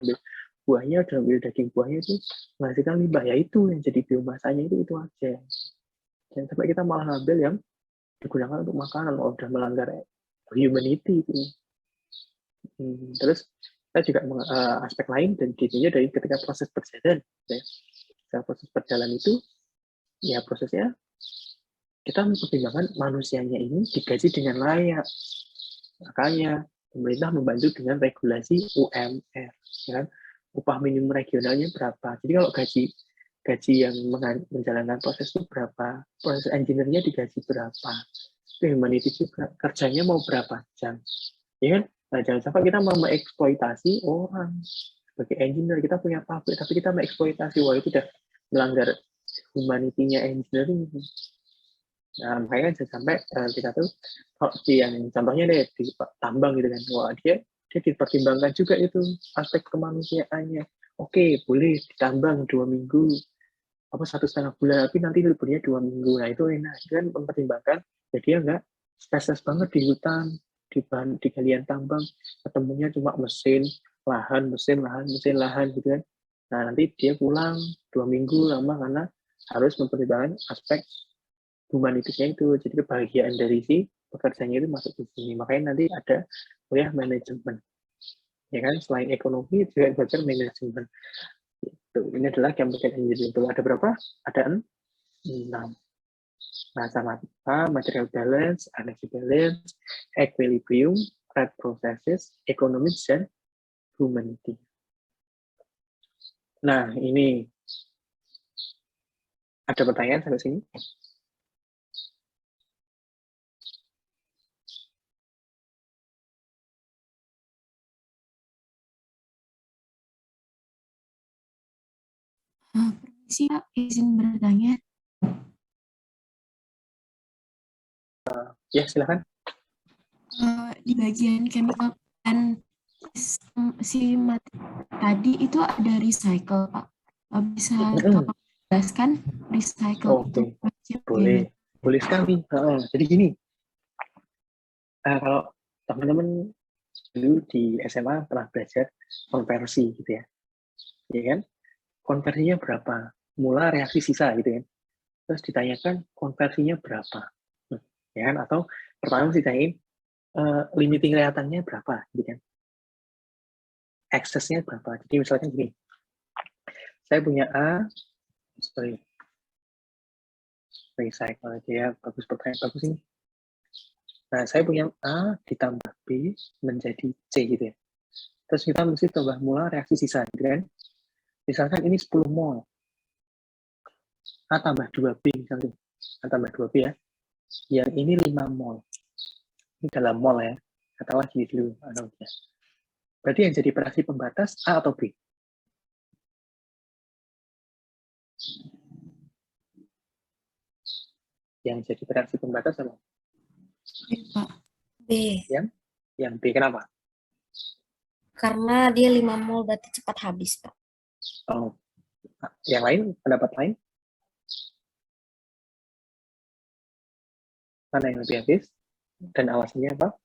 ambil buahnya, udah ambil daging buahnya itu menghasilkan limbah, ya itu yang jadi biomasanya itu aja. Dan sampai kita malah ambil yang digunakan untuk makanan, udah melanggar humanity itu. Terus kita juga aspek lain dan dirinya dari ketika proses berjalan, ya. Ketika proses berjalan itu, ya prosesnya kita mempertimbangkan manusianya ini digaji dengan layak. Makanya pemerintah membantu dengan regulasi UMR, ya kan? Upah minimum regionalnya berapa. Jadi kalau gaji yang menjalankan proses itu berapa, proses engineer-nya digaji berapa, itu humanity juga, kerjanya mau berapa jam, ya kan? Nah, jangan sampai kita mau mengeksploitasi orang. Sebagai engineer kita punya pabrik, tapi kita mengeksploitasi, wah itu udah melanggar humanity-nya engineering. Nah, makanya jangan sampai kita tuh, kalau yang contohnya deh di tambang gitu kan, wah dia dipertimbangkan juga itu aspek kemanusiaannya. Oke, boleh ditambang 2 minggu, apa 1,5 bulan, tapi nanti liburnya 2 minggu. Nah itu enak, itu kan mempertimbangkan, jadi ya nggak stres banget di hutan, di galian tambang, ketemunya cuma mesin, lahan, mesin, lahan gitu kan. Nah nanti dia pulang 2 minggu lama karena harus mempertimbangkan aspek humanitisnya itu. Jadi kebahagiaan dari si pekerjanya itu masuk di sini. Makanya nanti ada kuliah manajemen, ya kan? Selain ekonomi juga belajar manajemen. Itu. Ini adalah chemical engineering itu. Ada berapa? Ada 6. Masa material balance, energy balance, equilibrium, right processes, economics, dan humanity. Nah, ini ada pertanyaan sampai sini? Permisi Pak, izin bertanya. Ya, silakan. Di bagian chemical dan si materi tadi itu ada recycle, Pak. Bisa tolong jelaskan recycle itu boleh. Boleh sekali. Jadi gini, kalau teman-teman dulu di SMA pernah belajar konversi gitu ya, ya kan? Konversinya berapa? Mula reaksi sisa gitu kan? Terus ditanyakan konversinya berapa, ya kan? Atau pertama ditanyain limiting reactannya berapa, gitu kan? Eksesnya berapa? Jadi misalnya gini, saya punya recycle aja ya, bagus pertanyaan bagus ini. Nah, saya punya A ditambah B menjadi C gitu ya. Terus kita mesti tambah mula reaksi sisa, gitu kan? Misalkan ini 10 mol. A tambah 2B misalnya. A tambah 2B ya. Yang ini 5 mol. Ini dalam mol ya. Katakanlah gini dulu analoginya. Berarti yang jadi reaksi pembatas A atau B? Yang jadi reaksi pembatas apa? B. Yang B, kenapa? Karena dia 5 mol berarti cepat habis, Pak. Oh. Yang lain, pendapat lain? Mana yang lebih habis? Dan alasannya apa?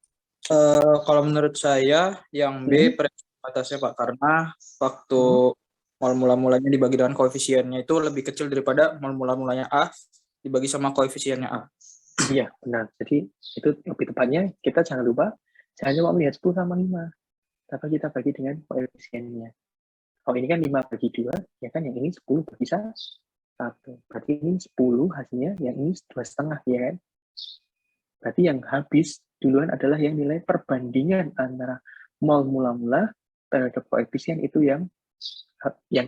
Kalau menurut saya, yang B batasnya Pak, karena waktu mol mula-mulanya dibagi dengan koefisiennya itu lebih kecil daripada mol mula-mulanya A dibagi sama koefisiennya A. Iya, benar. Jadi itu lebih tepatnya, kita jangan lupa, jangan cuma melihat 10 sama 5, tapi kita bagi dengan koefisiennya. Kalau ini kan 5 bagi 2, ya kan, yang ini 10 bagi 1. Berarti ini 10 hasilnya, yang ini 2,5, ya kan? Berarti yang habis duluan adalah yang nilai perbandingan antara mol mula-mula terhadap koefisien itu yang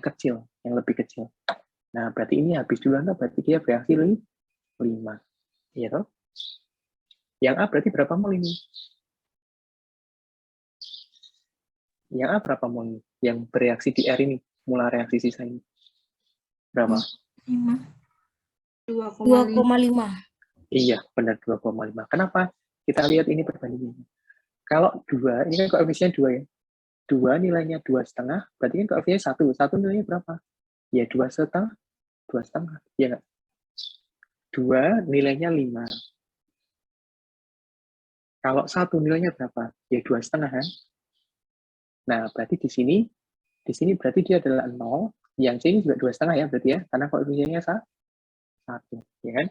kecil, yang lebih kecil. Nah, berarti ini habis duluan, berarti dia bereaksi 5. Iya toh? Yang A berarti berapa mol ini? Yang A berapa mol ini? Yang bereaksi di R ini, mula reaksi sisa ini. Berapa? 2,5. Iya, benar 2,5. Kenapa? Kita lihat ini perbandingannya. Kalau 2, ini kan koefisien 2 ya. 2 nilainya 2,5, berarti kan koefisien 1. 1 nilainya berapa? Ya 2,5. 2,5. Ya enggak? 2 nilainya 5. Kalau 1 nilainya berapa? Ya 2,5 kan? Nah, berarti di sini Di sini berarti dia adalah 0, yang C ini juga 2,5 ya berarti ya, karena koefisiennya 1, ya kan?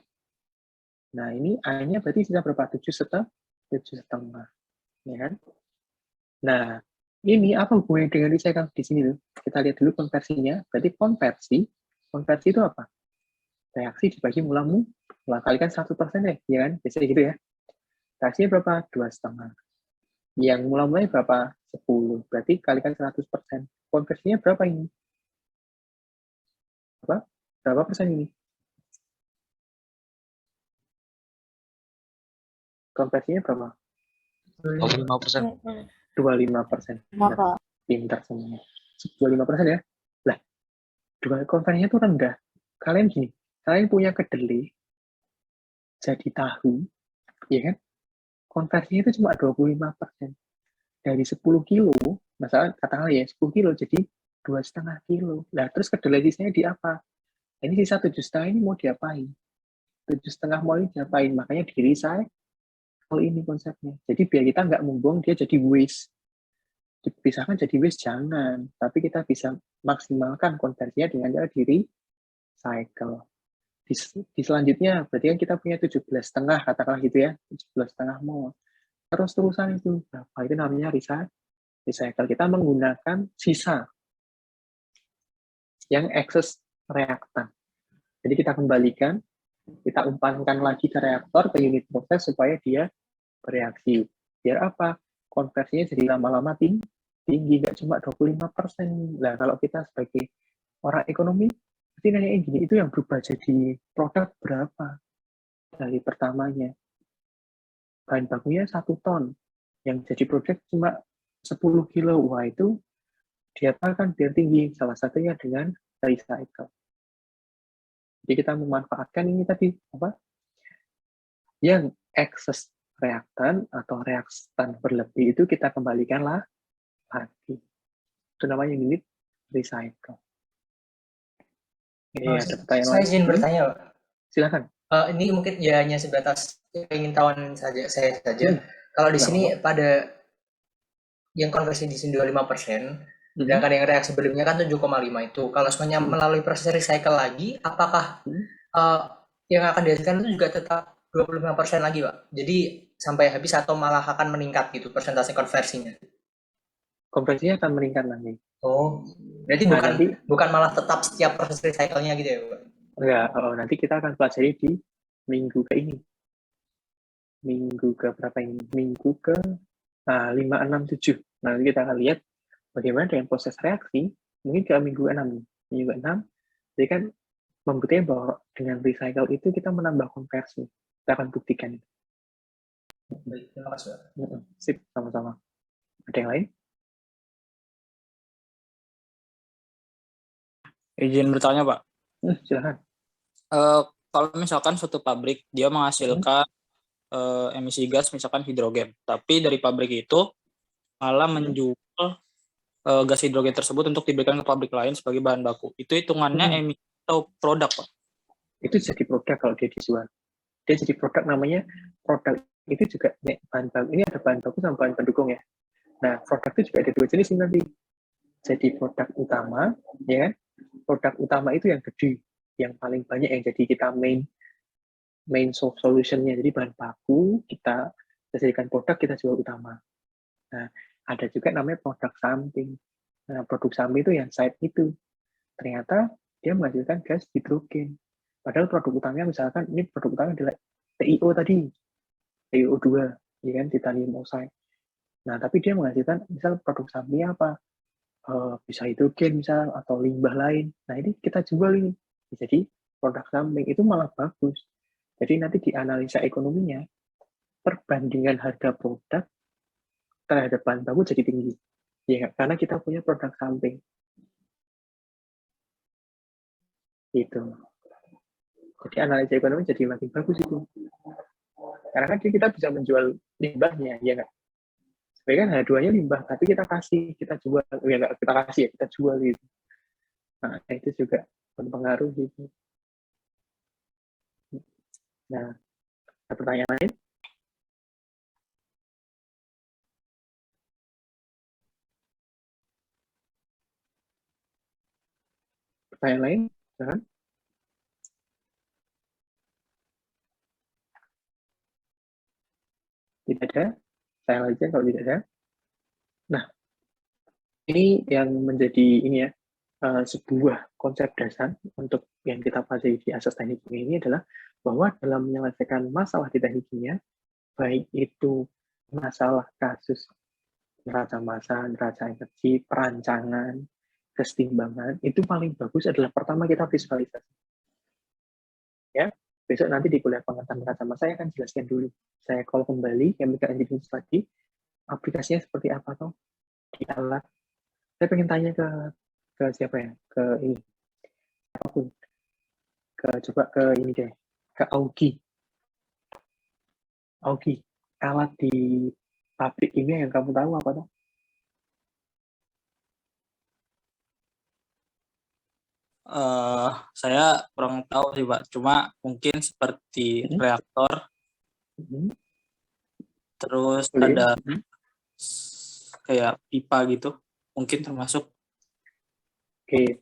Nah, ini A-nya berarti sisa berapa? 7,5, ya kan? Nah, ini apa hubungannya dengan recycle di sini tuh? Kita lihat dulu konversinya. Berarti konversi itu apa? Reaksi dibagi mula-mula, kalikan 100% ya kan? Biasanya gitu ya. Reaksinya berapa? 2,5. Yang mula-mulanya berapa? 10. Berarti kalikan 100%. Konversinya berapa ini? Berapa persen ini? Konversinya berapa? 25%. 25%. Nah, pintar semuanya. 25% ya. Lah, konversinya itu rendah. Kalian gini, kalian punya kedelai jadi tahu, ya kan? Konversinya itu cuma 25%. Dari 10 kilo, misalnya katakanlah ya 10 kilo jadi 2,5 kilo. Nah, terus kedelai sisanya di apa? Ini sisa 7,5 ini mau diapain? 7,5 mau ini diapain? Makanya di recycle. Kalau ini konsepnya. Jadi biar kita nggak membuang, dia jadi waste. Dipisahkan jadi waste, jangan. Tapi kita bisa maksimalkan konversinya dengan cara diri cycle. Di selanjutnya, berarti kan kita punya 17,5, katakanlah gitu ya, 17,5 mol. Terus-terusan itu, berapa? Itu namanya recycle. Kita menggunakan sisa yang excess reaktan. Jadi kita kembalikan, kita umpankan lagi ke reaktor, ke unit proses, supaya dia bereaksi. Biar apa? Konversinya jadi lama-lama tinggi, nggak cuma 25%. Nah, kalau kita sebagai orang ekonomi, pasti nanyain gini, itu yang berubah jadi produk berapa? Dari pertamanya. Bahan bakunya 1 ton. Yang jadi produk cuma 10 kilo. Wah, itu diapakan biar tinggi. Salah satunya dengan recycle. Jadi kita memanfaatkan ini tadi, apa? Yang excess reaktan atau reaktan berlebih itu kita kembalikan lagi. Itu namanya unit recycle. Ini ada pertanyaan Saya lain? izin bertanya, Pak. Silakan. Ini mungkin ya hanya sebatas keingintahuan saja saya saja. Kalau di sini pada yang konversi di sini 25%, sedangkan yang reaksi sebelumnya kan 7,5 itu. Kalau semuanya melalui proses recycle lagi, apakah yang akan dihasilkan itu juga tetap 25% lagi, Pak? Jadi sampai habis atau malah akan meningkat gitu persentase konversinya? Konversinya akan meningkat nanti. Oh, berarti bukan malah tetap setiap proses recycle-nya gitu ya, Pak? Enggak, nanti kita akan pelajari di minggu ke ini. Minggu ke berapa ini? Minggu ke 5, 6, 7. Nanti kita akan lihat bagaimana dengan proses reaksi, mungkin ke minggu 6. Minggu 6, jadi kan membuktikan bahwa dengan recycle itu kita menambah konversi. Kita akan buktikan. Baik, terima kasih, Pak. Sip, sama-sama. Ada yang lain? Izin bertanya, Pak. Silakan. Kalau misalkan suatu pabrik dia menghasilkan emisi gas misalkan hidrogen, tapi dari pabrik itu malah menjual gas hidrogen tersebut untuk diberikan ke pabrik lain sebagai bahan baku. Itu hitungannya emisi atau produk, Pak? Itu jadi produk kalau dia dijual. Dia jadi produk, namanya produk itu juga bahan baku. Ini ada bahan baku sama bahan pendukung ya. Nah, produk itu juga ada 2 jenis ini nanti. Jadi produk utama, ya. Produk utama itu yang gede, yang paling banyak yang jadi kita main solution-nya. Jadi bahan baku kita jadikan produk, kita jual utama. Nah, ada juga namanya produk samping. Nah, produk samping itu yang side itu. Ternyata dia menghasilkan gas hidrogen. Padahal produk utamanya misalkan ini produk utamanya adalah TiO tadi, TiO2, ya kan, titanium oxide. Nah, tapi dia menghasilkan misal produk sampingnya apa? Bisa hidrogen misal atau limbah lain. Nah, ini kita jual ini. Jadi produk samping itu malah bagus. Jadi nanti di analisa ekonominya, perbandingan harga produk terhadap bahan baku jadi tinggi. Ya, karena kita punya produk samping. Gitu. Jadi analisa ekonomi jadi makin bagus itu. Karena kan kita bisa menjual limbahnya, ya nggak? Sebenarnya kan H2-nya limbah, tapi kita jual. Ya nggak kita kasih ya, kita jual gitu. Nah, itu juga berpengaruh gitu. Nah, ada pertanyaan lain? Pertanyaan lain? Silakan. Tidak ada? Saya aja kalau tidak ada. Nah, ini yang menjadi ini ya, sebuah konsep dasar untuk yang kita pelajari di asas teknik kimia ini adalah bahwa dalam menyelesaikan masalah di teknik kimia, baik itu masalah kasus neraca massa, neraca energi, perancangan, kesetimbangan, itu paling bagus adalah pertama kita visualisasi. Ya, besok nanti di kuliah pengetahuan neraca massa saya akan jelaskan dulu. Saya call kembali chemical engineering study, aplikasinya seperti apa toh di alat. Saya pengen tanya ke siapa ya? Ke ini, apapun. Coba ke ini deh, ke Augie. Augie, alat di pabrik kimia yang kamu tahu apa toh? Saya kurang tahu sih Pak, cuma mungkin seperti reaktor, terus Boleh. ada kayak pipa gitu, mungkin termasuk. Oke,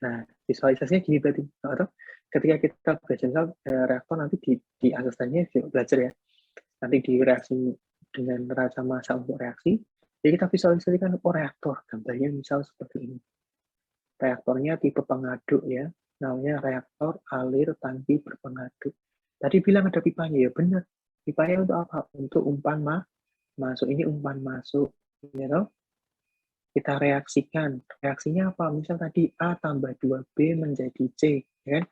nah visualisasinya gini berarti. Atau ketika kita belajar reaktor nanti di asesmennya belajar ya. Nanti di reaksi dengan neraca massa untuk reaksi, jadi kita visualisasikan reaktor, gambarnya misal seperti ini. Reaktornya tipe pengaduk ya, namanya reaktor alir tangki berpengaduk. Tadi bilang ada pipanya, ya benar. Pipanya untuk apa? Untuk umpan masuk. Ini umpan masuk, ya toh? Kita reaksikan. Reaksinya apa? Misal tadi A tambah 2B menjadi C, ya kan?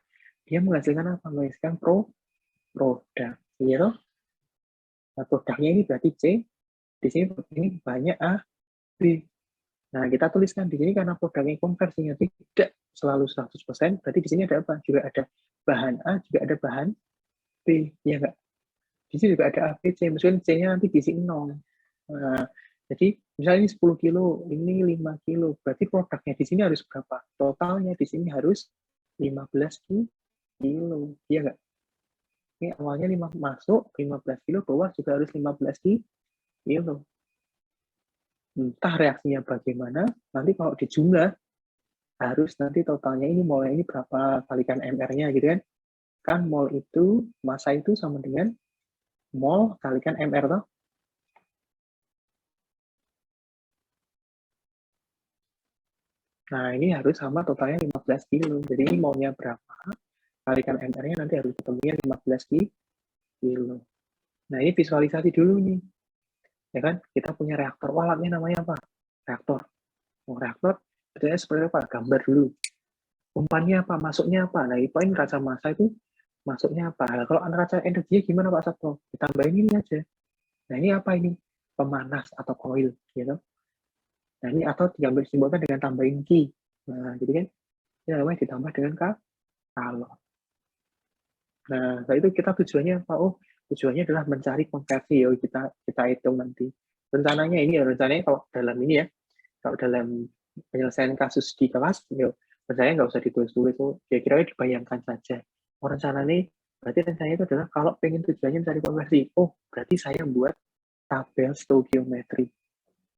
Dia menghasilkan apa? Menghasilkan produk, ya toh? Nah, produknya ini berarti C. Di sini ini banyak A, B. Nah, kita tuliskan di sini karena produknya konversinya tidak selalu 100%, berarti di sini ada apa? Juga ada bahan A, juga ada bahan B, ya enggak? Di sini juga ada A, B, C, meskipun C-nya nanti diisi 0. Nah, jadi misalnya ini 10 kilo, ini 5 kilo, berarti produknya di sini harus berapa? Totalnya di sini harus 15 kilo, ya enggak? Ini awalnya 5 masuk, 15 kilo, bawah juga harus 15 kilo. Entah reaksinya bagaimana, nanti kalau dijumlah, harus nanti totalnya ini molnya ini berapa kalikan MR-nya gitu kan. Kan mol itu, massa itu sama dengan mol kalikan MR toh. Nah, ini harus sama totalnya 15 kilo. Jadi ini molnya berapa, kalikan MR-nya nanti harus ketemunya 15 kilo. Nah, ini visualisasi dulu nih. Ya kan, kita punya reaktor. Alatnya namanya apa? Reaktor. Reaktor, betulnya seperti apa? Gambar dulu. Umpannya apa? Masuknya apa? Nah, poin neraca massa itu masuknya apa? Nah, kalau neraca energi gimana Pak Sabto? Ditambahin ini aja. Nah, ini apa ini? Pemanas atau coil, gitu. Nah, ini atau diambil simbolkan dengan tambahin Ki. Nah, jadi kan ini namanya ditambah dengan kalor. Nah, itu kita tujuannya apa? Oh, tujuannya adalah mencari konversi ya. Kita hitung nanti. Rencananya ini ya, rencananya kalau dalam ini ya, kalau dalam penyelesaian kasus di kelas, ya, rencananya nggak usah ditulis-tulis, kira-kira dibayangkan saja. Oh, rencana ini, berarti rencananya itu adalah kalau pengen tujuannya mencari konversi, oh, berarti saya buat tabel stoichiometry.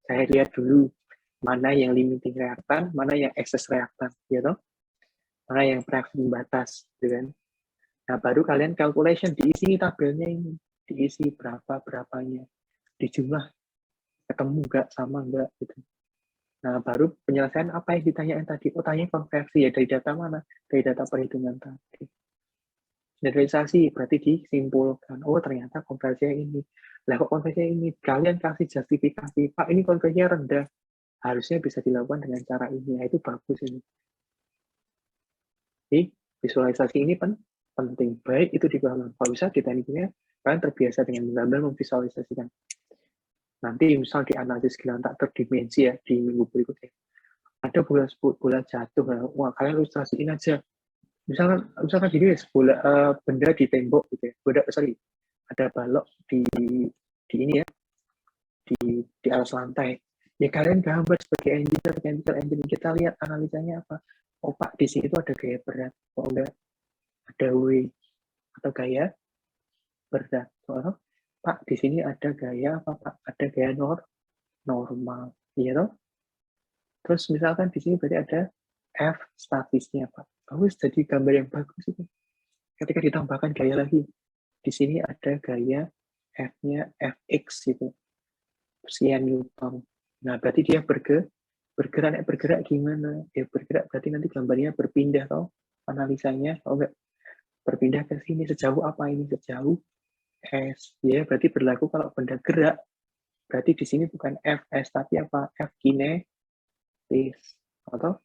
Saya lihat dulu mana yang limiting reaktan, mana yang excess reaktan, gitu. Mana yang reaksi batas, gitu kan. Nah, baru kalian calculation, diisi tabelnya ini, diisi berapanya, dijumlah, ketemu nggak, sama nggak, gitu. Nah, baru penyelesaian apa yang ditanyain tadi? Oh, tanya konversi ya, dari data mana? Dari data perhitungan tadi. Generalisasi berarti disimpulkan, oh ternyata konversinya ini. Lah kok konversinya ini? Kalian kasih justifikasi, Pak ini konversinya rendah. Harusnya bisa dilakukan dengan cara ini. Nah, itu bagus ini. Jadi, visualisasi ini penting. Baik itu di bahan. Kalau bisa di tekniknya, kalian terbiasa dengan benar-benar memvisualisasikan. Nanti misal di analisis gelantak terdimensi ya, di minggu berikutnya. Ada bola jatuh, wah kalian ilustrasiin aja. Misalkan gini, benda di tembok gitu ya. Ada balok di ini ya, di atas lantai. Ya kalian gambar sebagai engineer kita lihat analisanya apa. Oh Pak, di sini itu ada gaya berat. Oh enggak, ada W atau gaya berat. Oh, Pak, di sini ada gaya apa Pak? Ada gaya normal. Iya toh? Terus misalkan di sini berarti ada F statisnya, Pak. Bagus, jadi gambar yang bagus itu. Ketika ditambahkan gaya lagi, di sini ada gaya F-nya Fx itu, sekian Newton. Nah, berarti dia bergerak gimana? Ya bergerak berarti nanti gambarnya berpindah toh, analisanya, enggak berpindah ke sini sejauh apa ini? Sejauh S. Ya, berarti berlaku kalau benda gerak. Berarti di sini bukan Fs tapi apa? F kinetis. Atau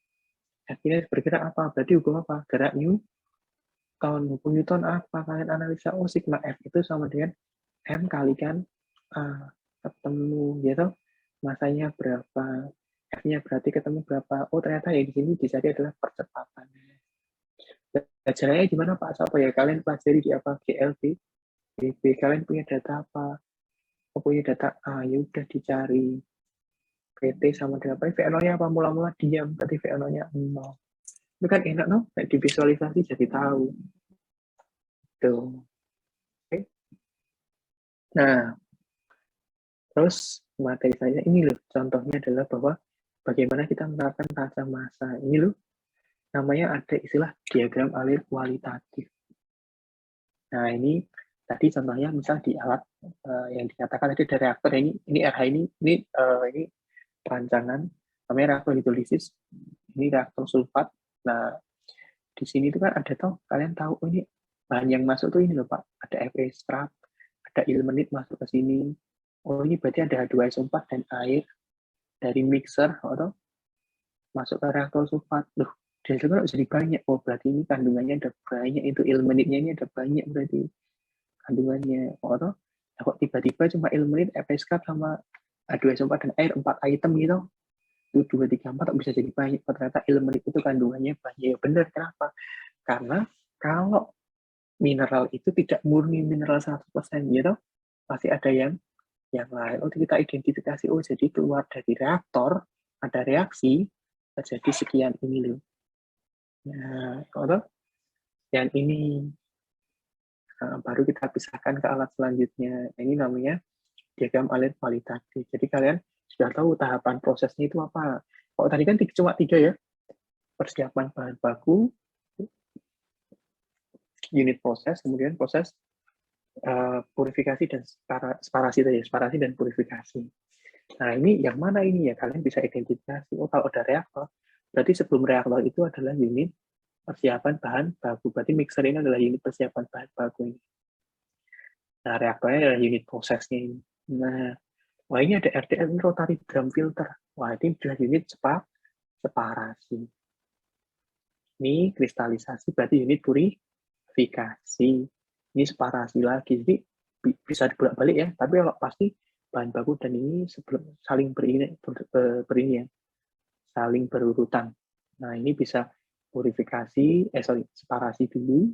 F kinetis bergerak apa? Berarti hukum apa? Gerak Newton. Hukum Newton apa? Kalian analisa, oh sigma F itu sama dengan M kalikan A. Ketemu, gitu. Masanya berapa? F-nya berarti ketemu berapa? Oh, ternyata ya di sini dicari adalah percepatannya. Belajarnya gimana Pak Sapo ya? Kalian pelajari di apa? GLB, BB. Kalian punya data apa? Oh, punya data A, ya udah dicari. PT sama dengan apa? V0-nya apa? Mula-mula diam, berarti V0-nya 0. Itu kan enak, no? Kayak divisualisasi jadi tahu. Tuh. Oke. Nah, terus materi saya ini loh, contohnya adalah bahwa bagaimana kita menerapkan rasa massa. Ini loh, namanya ada istilah diagram alir kualitatif. Nah, ini tadi contohnya misal di alat yang dikatakan tadi ada reaktor ini RH ini perancangan namanya reaktor hidrolisis. Ini reaktor sulfat. Nah, di sini itu kan ada kalian tahu ini bahan yang masuk tuh ini loh Pak, ada Fe strat, ada ilmenit masuk ke sini. Oh, ini berarti ada H2SO4 dan air dari mixer atau masuk ke reaktor sulfat. Loh, dihasilkan jadi banyak. Oh, berarti ini kandungannya ada banyak, itu ilmenitnya ini ada banyak berarti kandungannya. Oh, atau kok tiba-tiba cuma ilmenit, Fe strat sama H2SO4 dan air 4 item gitu. 2, 3, 4 bisa jadi banyak. Ternyata ilmenit itu kandungannya banyak. Ya benar, kenapa? Karena kalau mineral itu tidak murni mineral 100% gitu, pasti ada yang lain. Oh, kita identifikasi, oh jadi keluar dari reaktor, ada reaksi, terjadi sekian ini loh. Nah, kalau yang ini baru kita pisahkan ke alat selanjutnya. Ini namanya diagram alir kualitatif. Jadi kalian sudah tahu tahapan prosesnya itu apa. Kalau tadi kan cuma 3 ya, persiapan bahan baku, unit proses, kemudian proses purifikasi dan separasi tadi, separasi dan purifikasi. Nah, ini yang mana ini ya? Kalian bisa identifikasi. Oh, kalau ada reaktor, berarti sebelum reaktor itu adalah unit persiapan bahan baku. Berarti mixer ini adalah unit persiapan bahan baku ini. Nah, reaktornya adalah unit prosesnya ini. Nah, wah ini ada RDF, ini rotary drum filter. Wah, ini adalah unit separasi. Ini kristalisasi, berarti unit purifikasi. Ini separasi lagi. Jadi bisa dibolak-balik ya, tapi kalau pasti bahan baku dan ini sebelum saling saling berurutan. Nah, ini bisa purifikasi, separasi dulu,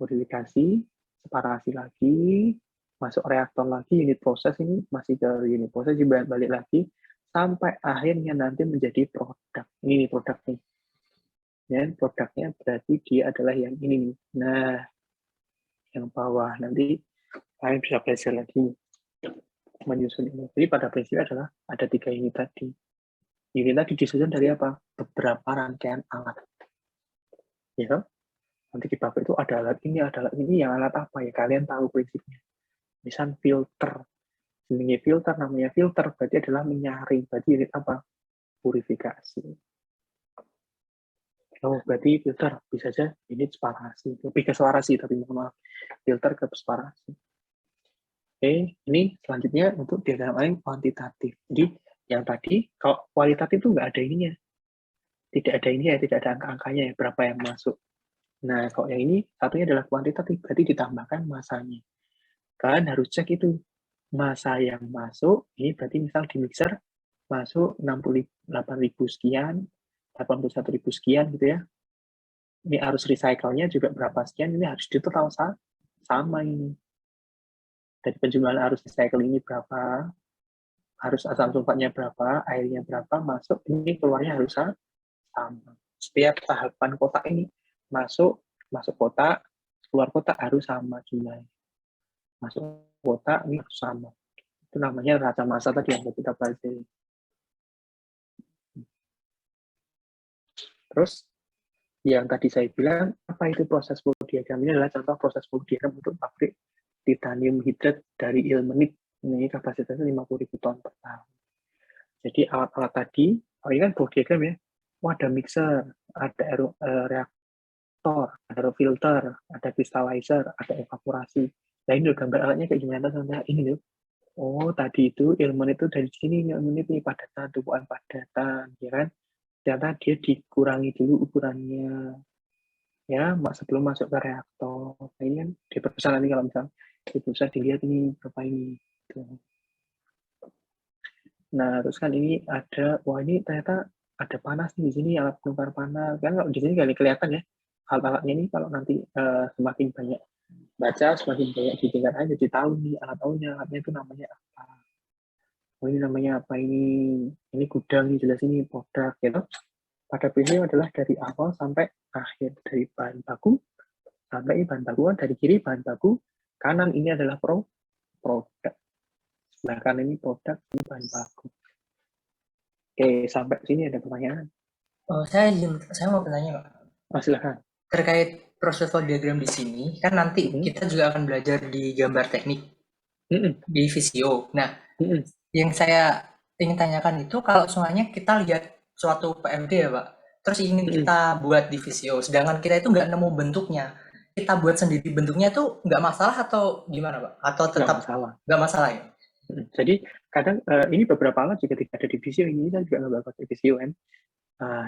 purifikasi, separasi lagi, masuk reaktor lagi, unit proses ini masih ke unit proses, balik lagi, sampai akhirnya nanti menjadi produk. Ini produk nih. Dan produknya berarti dia adalah yang ini nih. Nah, yang bawah nanti kalian bisa belajar lagi menyusun ini. Jadi pada prinsipnya adalah ada 3 unit tadi. Unit tadi disusun dari apa? Beberapa rangkaian alat. Ya, nanti di bawah itu ada alat ini, yang alat apa ya? Kalian tahu prinsipnya. Misal filter. Jenisnya filter, namanya filter, berarti adalah menyaring. Berarti unit apa? Purifikasi. Oh, berarti filter bisa saja unit separasi. Lebih ke separasi, tapi mohon maaf. Filter ke separasi. Oke, ini selanjutnya untuk diagram alir kuantitatif. Jadi yang tadi, kalau kualitatif itu nggak ada ininya. Tidak ada ininya, tidak ada angka-angkanya ya, berapa yang masuk. Nah, kalau yang ini, satunya adalah kuantitatif, berarti ditambahkan masanya. Kalian harus cek itu. Masa yang masuk, ini berarti misal di mixer, masuk 68.000 sekian, 81.000 sekian gitu ya. Ini harus recycle-nya juga berapa sekian, ini harus ditotal sama ini. Dari penjumlahan arus recycle ini berapa, harus asam sulfatnya berapa, airnya berapa, masuk, ini keluarnya harus sama. Setiap tahapan kotak ini, masuk kotak, keluar kotak harus sama jumlahnya. Masuk kotak, ini harus sama. Itu namanya rasa massa tadi yang kita pelajari. Terus, Yang tadi saya bilang, apa itu proses flow diagram? Ini adalah contoh proses flow diagram untuk pabrik titanium hidrat dari ilmenit. Ini kapasitasnya 50.000 ton per tahun. Jadi alat-alat tadi, ini kan flow diagram ya. Ada mixer, ada reaktor, ada filter, ada crystallizer, ada evaporasi. Nah ini gambar alatnya kayak gimana contohnya ini loh. Oh tadi itu ilmenit itu dari sini, ilmenit ini padatan, tumpuan padatan, ya kan? Ternyata dia dikurangi dulu ukurannya, ya sebelum masuk ke reaktor. Nah ini kan diperbesar nanti kalau misalnya bisa dilihat ini berapa ini. Nah terus kan ini ada, wah ini ternyata ada panas nih di sini, alat penukar panas. Kan kalau di sini kali kelihatan ya alat-alatnya ini, kalau nanti semakin banyak baca, semakin banyak ditingkatkan, jadi tahu nih alatnya itu namanya apa. Oh ini namanya apa ini gudang, ini jelas ini produk gitu. Pada prinsipnya adalah dari awal sampai akhir, dari bahan baku sampai bahan baku, dari kiri bahan baku, kanan ini adalah produk, sebelah kanan ini produk, ini bahan baku. Oke, sampai sini ada pertanyaan? Saya mau bertanya, Pak. Silahkan. Terkait proses flow diagram di sini, kan nanti kita juga akan belajar di gambar teknik di Visio. Nah, yang saya ingin tanyakan itu, kalau semuanya kita lihat suatu PFD ya Pak, terus ingin kita buat di Visio, sedangkan kita itu nggak nemu bentuknya, kita buat sendiri bentuknya itu nggak masalah atau gimana Pak? Atau tetap nggak masalah ya? Jadi kadang ini beberapa alat juga tidak ada di Visio, ini saya juga nggak pakai Visio kan.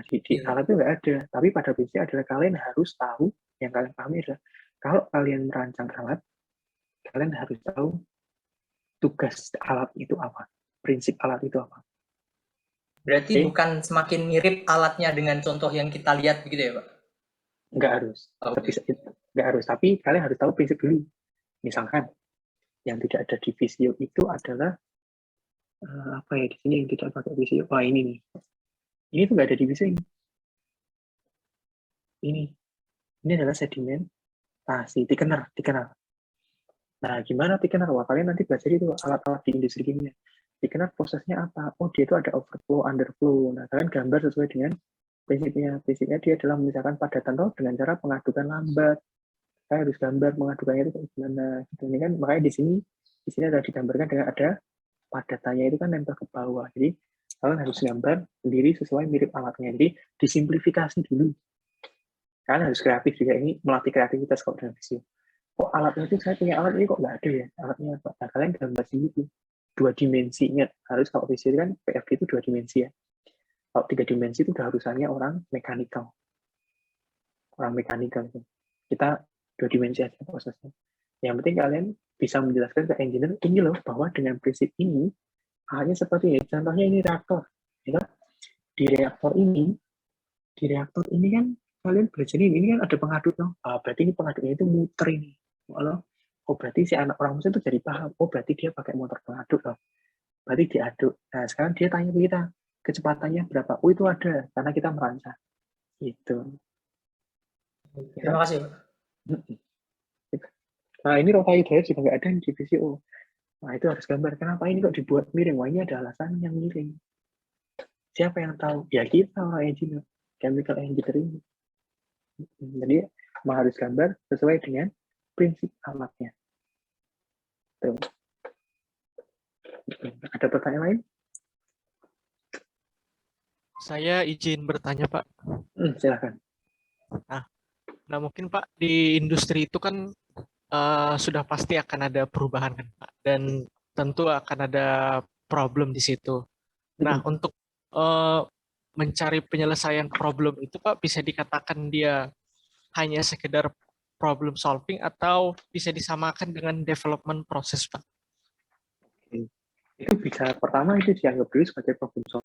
Di alat itu nggak ada, tapi pada prinsipnya adalah kalian harus tahu, yang kalian pahami adalah kalau kalian merancang alat, kalian harus tahu tugas alat itu apa, prinsip alat itu apa. Berarti bukan semakin mirip alatnya dengan contoh yang kita lihat begitu ya Pak? Nggak harus, nggak harus, tapi kalian harus tahu prinsip dulu. Misalkan yang tidak ada di Visio itu adalah apa ya, di sini yang tidak pakai Visio, wah ini nih. Ini tuh nggak ada di Visio ini. Ini adalah sedimentasi, thickener. Nah, gimana thickener? Wah, kalian nanti belajar itu alat-alat di industri kimia. Thickener prosesnya apa? Oh, dia itu ada overflow, underflow. Nah, kalian gambar sesuai dengan prinsipnya. Prinsipnya dia adalah memisahkan padatan dengan cara pengadukan lambat. Saya harus gambar mengadukannya itu kayak gimana. Gitu. Ini kan makanya di sini ada digambarkan dengan ada padatannya itu kan nempel ke bawah. Jadi kalian harus gambar sendiri sesuai mirip alatnya. Jadi disimplifikasi dulu. Kalian harus kreatif juga, ini melatih kreativitas kalau dalam Visio. Kok alatnya itu, saya punya alat ini kok nggak ada ya, alatnya apa? Nah, kalian gambar sendiri, 2 dimensinya. Harus kalau Visio kan PFD itu 2 dimensi ya. Kalau 3 dimensi itu udah harusannya orang mekanikal. Itu. Kita 2 dimensi aja prosesnya. Yang penting kalian bisa menjelaskan ke engineer, ini loh, bahwa dengan prinsip ini, halnya seperti ini. Contohnya ini reaktor. Ya. Di reaktor ini kan kalian belajar ini kan ada pengaduk, berarti ini pengaduknya itu muter ini. Oh berarti si anak orang mesin itu jadi paham, oh berarti dia pakai motor pengaduk loh. Berarti diaduk. Nah sekarang dia tanya ke kita, kecepatannya berapa? Oh itu ada, karena kita merancang. Gitu. Terima kasih Pak. Nah ini rota hidrolit juga nggak ada di VCO. Nah itu harus gambar, kenapa ini kok dibuat miring? Wah ini ada alasan yang miring. Siapa yang tahu? Ya kita orang engineer, chemical engineer ini. Jadi harus gambar sesuai dengan prinsip alatnya. Tuh. Ada pertanyaan lain? Saya izin bertanya Pak. Silakan. Nah mungkin Pak di industri itu kan sudah pasti akan ada perubahan kan Pak, dan tentu akan ada problem di situ. Nah untuk mencari penyelesaian problem itu Pak, bisa dikatakan dia hanya sekedar problem solving atau bisa disamakan dengan development proses Pak? Itu bisa, pertama itu dianggap dulu sebagai problem solving.